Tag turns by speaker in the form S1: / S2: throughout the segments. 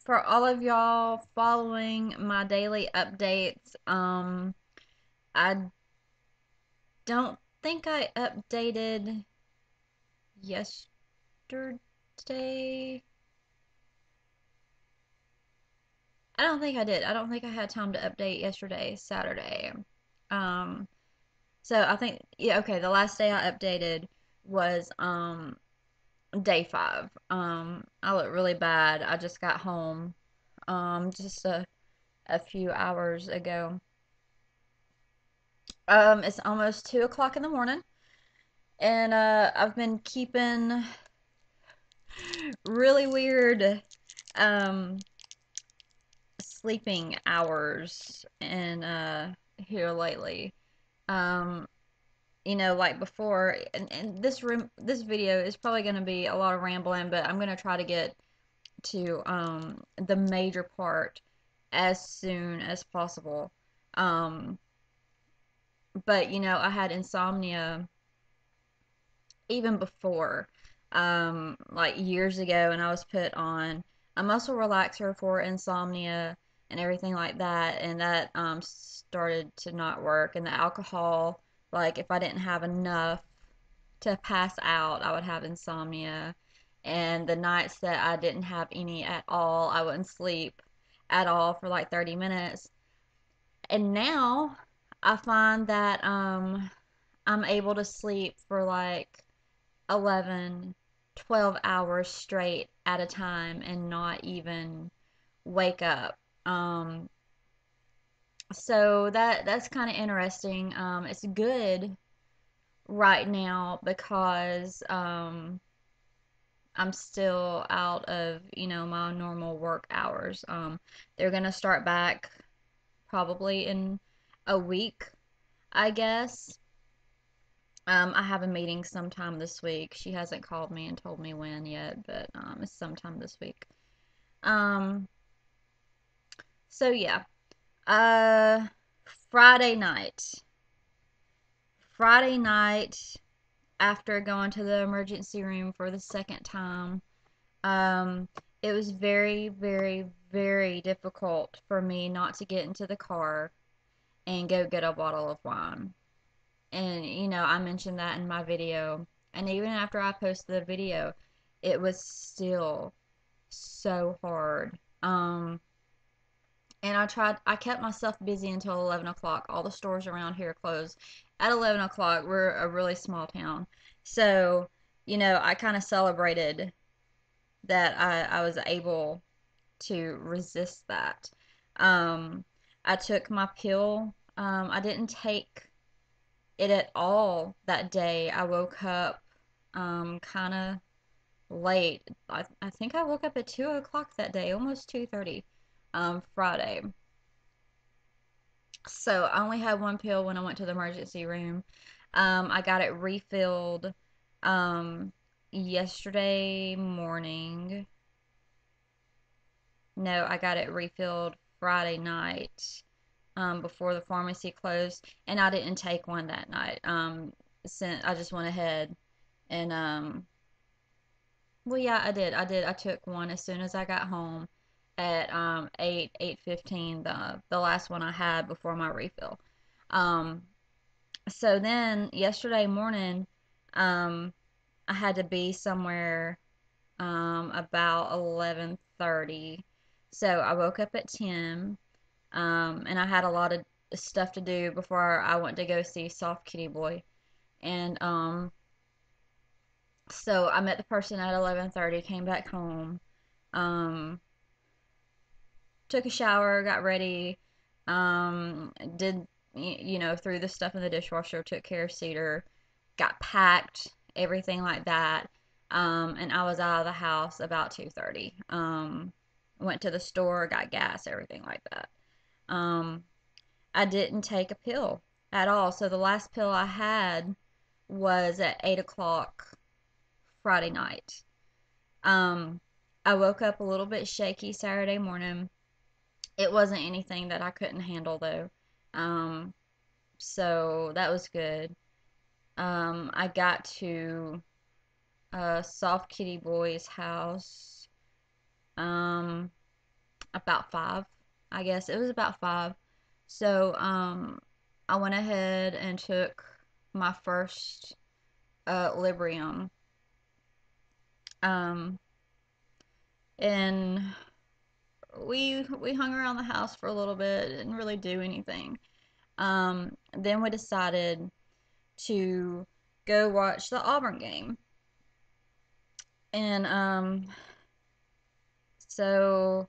S1: For all of y'all following my daily updates, I don't think I updated yesterday. I don't think I did. I don't think I had time to update yesterday, Saturday. Um, so I think, yeah, okay, the last day I updated was day 5. I look really bad. I just got home just a few hours ago. It's almost 2 o'clock in the morning, and I've been keeping really weird um sleeping hours and here lately. Um, like before, and this video is probably gonna be a lot of rambling, but I'm gonna try to get to the major part as soon as possible. Um, but I had insomnia even before, like years ago, and I was put on a muscle relaxer for insomnia and everything like that, and that started to not work. And the alcohol, like if I didn't have enough to pass out, I would have insomnia. And the nights that I didn't have any at all, I wouldn't sleep at all for like 30 minutes. And now I find that I'm able to sleep for like 11, 12 hours straight at a time and not even wake up. So that's kind of interesting. It's good right now because I'm still out of, my normal work hours. They're gonna start back probably in a week, I guess. I have a meeting sometime this week. She hasn't called me and told me when yet, but it's sometime this week. Um, so yeah. Uh, Friday night. Friday night, after going to the emergency room for the second time, um, it was very, very, very difficult for me not to get into the car and go get a bottle of wine. And, I mentioned that in my video. And even after I posted the video, it was still so hard. And I kept myself busy until 11 o'clock. All the stores around here closed at 11 o'clock. We're a really small town. So, I kind of celebrated that I was able to resist that. Um, I took my pill. I didn't take it at all that day. I woke up kind of late. I think I woke up at 2 o'clock that day, almost 2:30, Friday. So I only had one pill when I went to the emergency room. I got it refilled um, yesterday morning. No, I got it refilled Friday night before the pharmacy closed, and I didn't take one that night. Since I just went ahead and well, yeah, I did. I did. I took one as soon as I got home at 8:15, the last one I had before my refill. Um, so then yesterday morning, um, I had to be somewhere about 11:30. So I woke up at 10, and I had a lot of stuff to do before I went to go see Soft Kitty Boy. And so I met the person at 11:30, came back home, um, took a shower, got ready, did threw the stuff in the dishwasher, took care of Cedar, got packed, everything like that. And I was out of the house about 2:30. Went to the store, got gas, everything like that. Um, I didn't take a pill at all. So the last pill I had was at 8 o'clock Friday night. Um, I woke up a little bit shaky Saturday morning. It wasn't anything that I couldn't handle though. Um, so that was good. I got to Soft Kitty Boy's house Um, about 5, I guess. It was about 5. So, I went ahead and took my first Librium. Um, and we hung around the house for a little bit, didn't really do anything. Then we decided to go watch the Auburn game. And so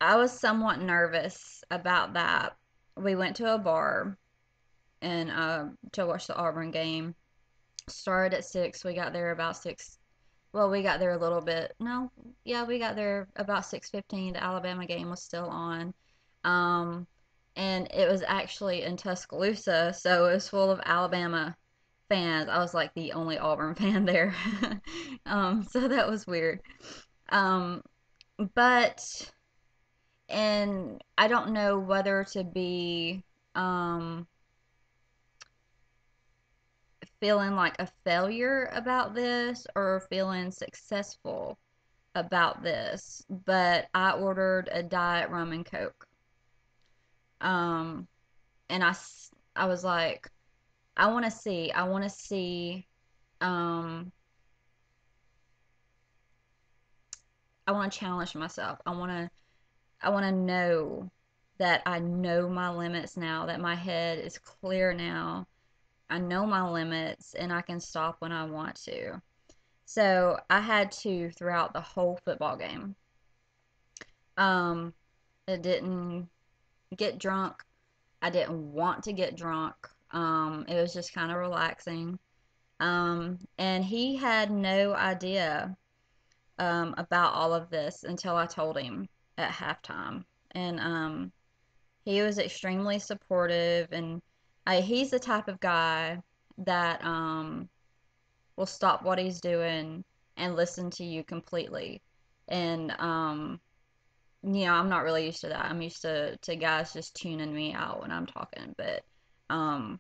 S1: I was somewhat nervous about that. We went to a bar and to watch the Auburn game. Started at 6. We got there about 6. Well, we got there a little bit. No, yeah, we got there about 6:15. The Alabama game was still on. Um, and it was actually in Tuscaloosa, so it was full of Alabama fans. I was like the only Auburn fan there. So that was weird. Um, but and I don't know whether to be um feeling like a failure about this or feeling successful about this, but I ordered a diet rum and coke. Um, and I was like, I want to see, um, I want to challenge myself. I want to know that I know my limits now, that my head is clear now. I know my limits and I can stop when I want to. So I had to throughout the whole football game. Um, I didn't get drunk. I didn't want to get drunk. It was just kind of relaxing. And he had no idea about all of this until I told him at halftime. And he was extremely supportive, and he's the type of guy that will stop what he's doing and listen to you completely. And I'm not really used to that. I'm used to guys just tuning me out when I'm talking, but um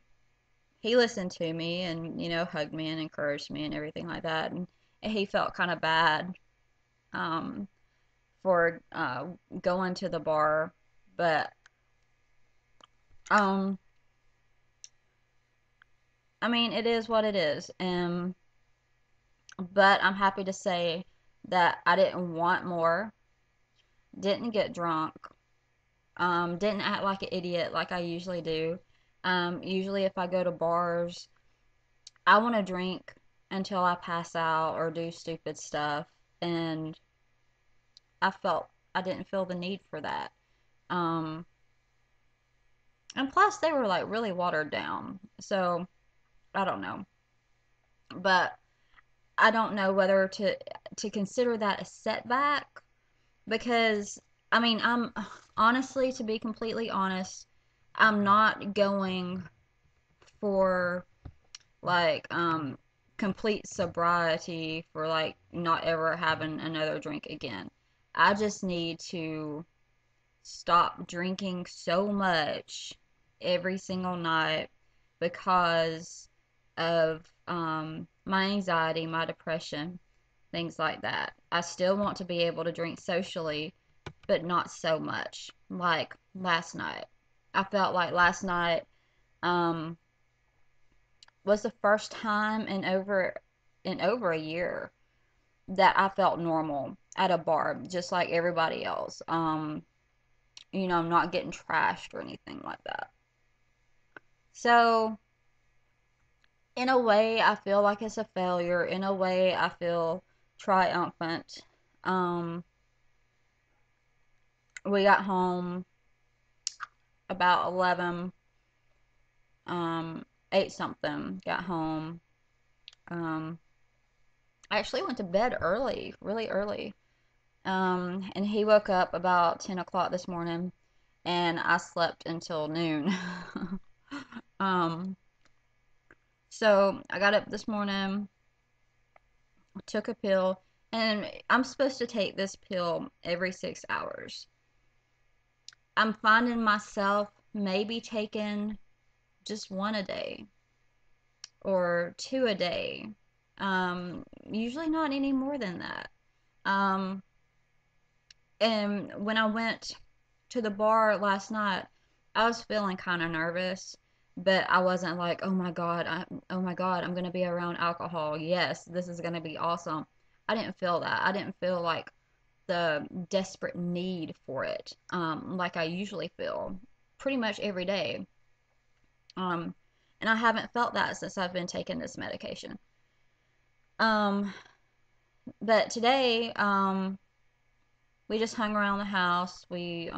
S1: he listened to me and hugged me and encouraged me and everything like that. And he felt kind of bad um for going to the bar, but um I mean, it is what it is. But I'm happy to say that I didn't want more, didn't get drunk, didn't act like an idiot like I usually do. Usually if I go to bars, I want to drink until I pass out or do stupid stuff, and I didn't feel the need for that. Um, and plus they were like really watered down, so I don't know. But I don't know whether to consider that a setback because I mean, I'm honestly, to be completely honest, I'm not going for like complete sobriety for like not ever having another drink again. I just need to stop drinking so much every single night because of my anxiety, my depression, things like that. I still want to be able to drink socially, but not so much like last night. I felt like last night um, was the first time in over a year that I felt normal at a bar, just like everybody else. I'm not getting trashed or anything like that. So, in a way, I feel like it's a failure. In a way, I feel triumphant. Um, we got home about 11, 8 something, got home. Um, I actually went to bed early, really early. And he woke up about 10 o'clock this morning, and I slept until noon. um, so I got up this morning, took a pill, and I'm supposed to take this pill every 6 hours. I'm finding myself maybe taking just one a day or two a day. Usually not any more than that. Um, And when I went to the bar last night, I was feeling kind of nervous, but I wasn't like, oh my God, I'm gonna be around alcohol. Yes, this is gonna be awesome. I didn't feel that. I didn't feel like the desperate need for it, like I usually feel pretty much every day. Um, and I haven't felt that since I've been taking this medication. Um, but today, we just hung around the house. We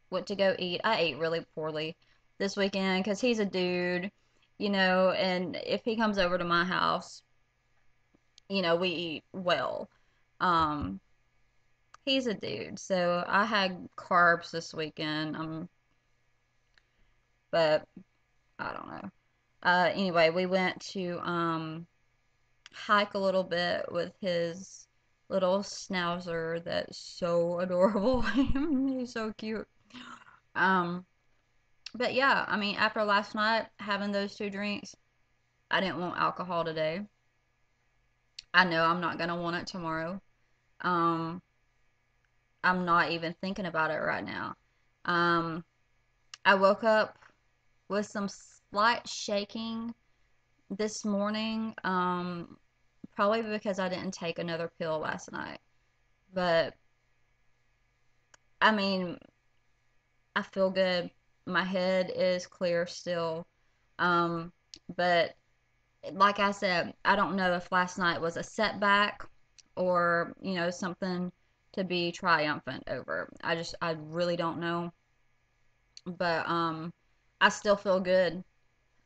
S1: went to go eat. I ate really poorly this weekend because he's a dude, and if he comes over to my house, we eat well. Um, he's a dude, so I had carbs this weekend. But I don't know. Anyway, we went to hike a little bit with his little schnauzer that's so adorable. He's so cute. Um, but yeah, I mean, after last night having those two drinks, I didn't want alcohol today. I know I'm not gonna want it tomorrow. Um, I'm not even thinking about it right now. Um, I woke up with some slight shaking this morning. Probably because I didn't take another pill last night. But I mean, I feel good. My head is clear still. Um, but like I said, I don't know if last night was a setback or, something to be triumphant over. I really don't know. But I still feel good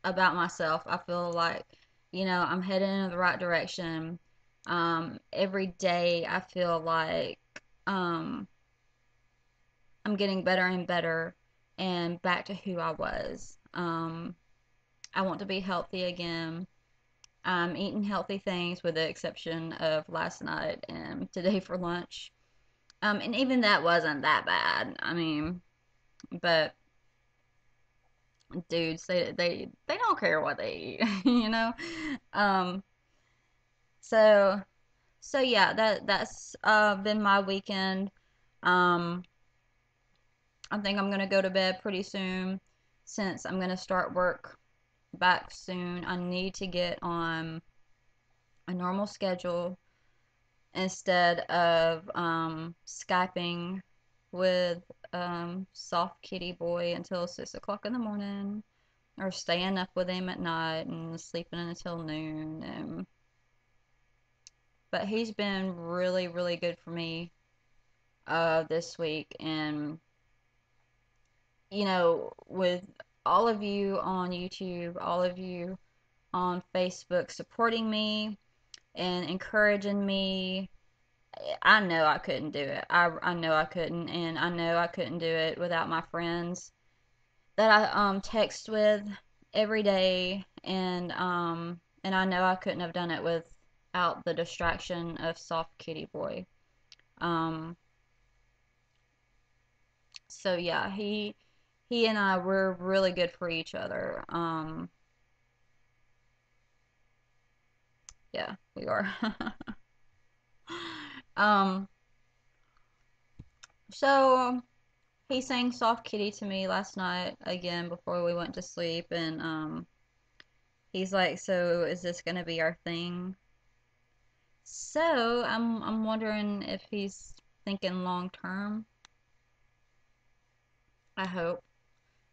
S1: about myself. I feel like, I'm heading in the right direction. Every day I feel like um, I'm getting better and better and back to who I was. I want to be healthy again. I'm eating healthy things with the exception of last night and today for lunch. And even that wasn't that bad. I mean, but dudes, they don't care what they eat, you know. Um, so so yeah, that's been my weekend. Um, I think I'm gonna go to bed pretty soon since I'm gonna start work back soon. I need to get on a normal schedule instead of Skyping with soft kitty boy until 6 o'clock in the morning, or staying up with him at night and sleeping until noon. But he's been really, really good for me this week, and with all of you on YouTube, all of you on Facebook supporting me and encouraging me. I know I couldn't do it. I know I couldn't, and I know I couldn't do it without my friends that I text with every day, and I know I couldn't have done it without the distraction of Soft Kitty Boy. Um so yeah, he and I were really good for each other. Yeah, we are. um so he sang Soft Kitty to me last night again before we went to sleep, and he's like, "So is this gonna be our thing?" So I'm wondering if he's thinking long term. I hope.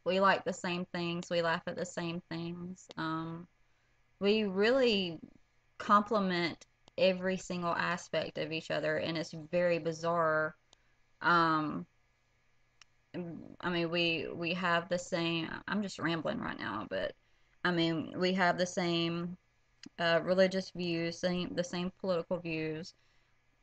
S1: We like the same things. We laugh at the same things. We really complement every single aspect of each other, and it's very bizarre. Um, I mean, we have the same. I'm just rambling right now, but I mean, we have the same religious views, the same political views.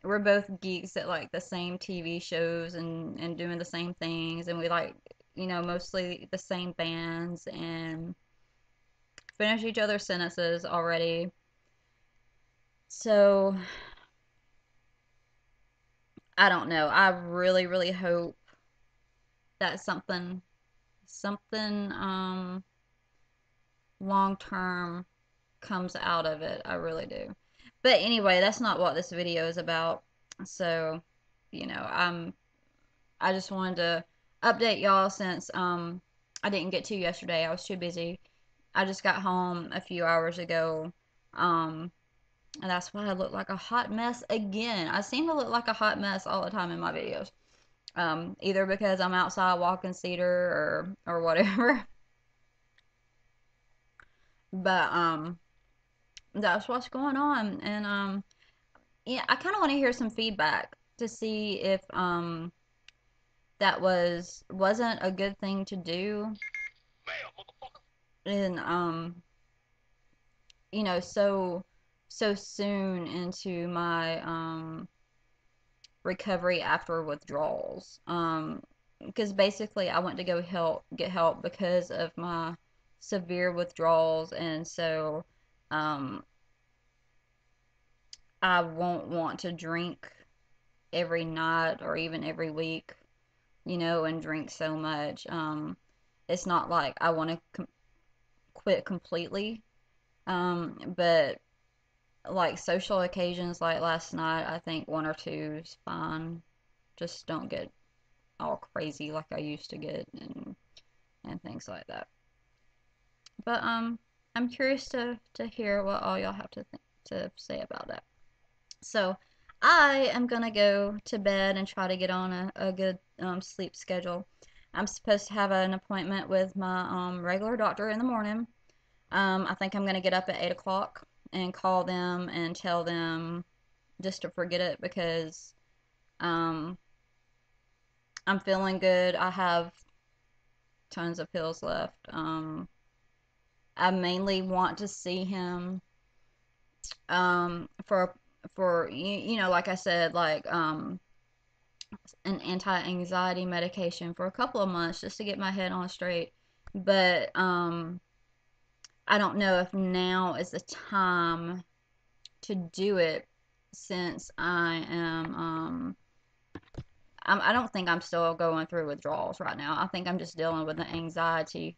S1: We're both geeks that like the same TV shows and doing the same things, and we like, mostly the same bands and finish each other's sentences already. So I don't know. I really, really hope that something long term comes out of it. I really do. But anyway, that's not what this video is about. So I just wanted to update y'all since I didn't get to yesterday. I was too busy. I just got home a few hours ago. Um, and that's why I look like a hot mess again. I seem to look like a hot mess all the time in my videos. Either because I'm outside walking cedar or whatever. But that's what's going on. And yeah, I kind of want to hear some feedback to see if that wasn't a good thing to do. And so soon into my recovery after withdrawals. Because basically I went to get help because of my severe withdrawals, and so um I won't want to drink every night or even every week, and drink so much. It's not like I want to quit completely. But like social occasions like last night, I think one or two is fine. Just don't get all crazy like I used to get, and things like that. But I'm curious to hear what all y'all have to say about that. So I am gonna go to bed and try to get on a good sleep schedule. I'm supposed to have an appointment with my regular doctor in the morning. I think I'm gonna get up at 8 o'clock and call them and tell them just to forget it because um, I'm feeling good. I have tons of pills left. I mainly want to see him for like I said, like an anti-anxiety medication for a couple of months just to get my head on straight. But I don't know if now is the time to do it since I don't think I'm still going through withdrawals right now. I think I'm just dealing with the anxiety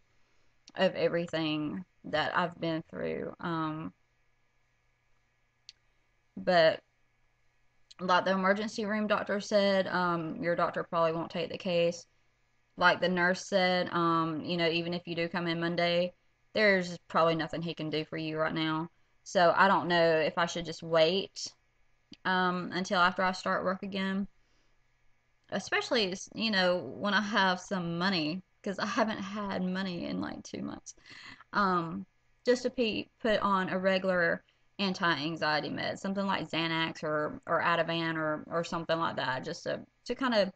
S1: of everything that I've been through. But like the emergency room doctor said, your doctor probably won't take the case. Like the nurse said, even if you do come in Monday, there's probably nothing he can do for you right now. So I don't know if I should just wait until after I start work again, especially when I have some money because I haven't had money in like 2 months. Um, just to put on a regular anti-anxiety med, something like Xanax or Ativan or something like that, just to kind of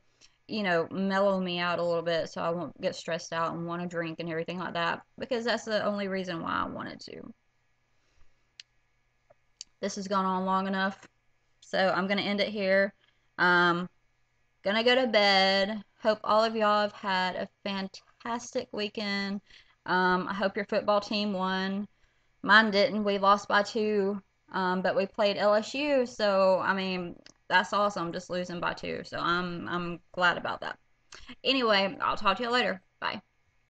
S1: mellow me out a little bit so I won't get stressed out and want to drink and everything like that because that's the only reason why I wanted to. This has gone on long enough, so I'm gonna end it here. Um, Gonna go to bed. Hope all of y'all have had a fantastic weekend. I hope your football team won. Mine didn't. We lost by two, but we played LSU, so I mean that's awesome. Just losing by two, so I'm glad about that. Anyway, I'll talk to you later. Bye.